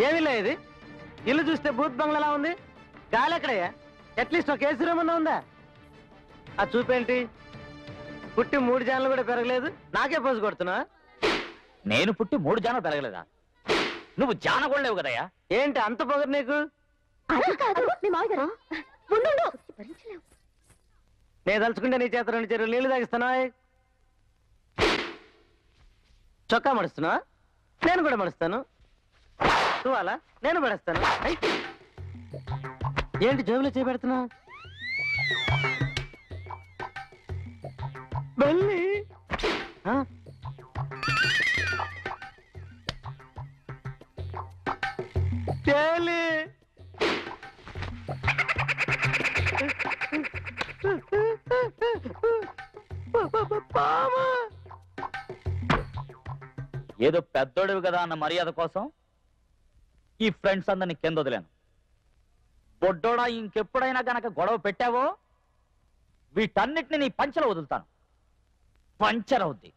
ఏమీ లేదు. ఇల్లు చూస్తే భూత్ బంగ్లాలా ఉంది. గాలి ఎక్కడయ్యా? అట్లీస్ట్ ఒక ఏసీ రూమ్ అన్నా ఉందా? ఆ చూపేంటి? పుట్టి 3 జాన్లు కూడా పెరగలేదు, నాకే పోజు కొడుతున్నా. నేను పుట్టి 3 జానలు పెరగలేదా? నువ్వు జాన కూడా లేవు కదయ్యా. ఏంటి అంత పొగరు నీకు? నేను తలుచుకుంటే నీ చేత 2 చెరువులు నీళ్లు తాగిస్తానా? చొక్కా మడుస్తున్నా, నేను కూడా మడుస్తాను. నువ్వు అలా, నేను పడేస్తాను. ఏంటి జోబులో చేపెడుతున్నా? బల్లి తేలి ఏదో పెద్దోడివి కదా అన్న మర్యాద కోసం ఈ ఫ్రెండ్స్ అందరిని కింద వదిలాను. బొడ్డోడా ఇంకెప్పుడైనా గనక గొడవ పెట్టావో వీటన్నిటిని నీ పంచలో వదులుతాను. పంచర్ అవుద్ది.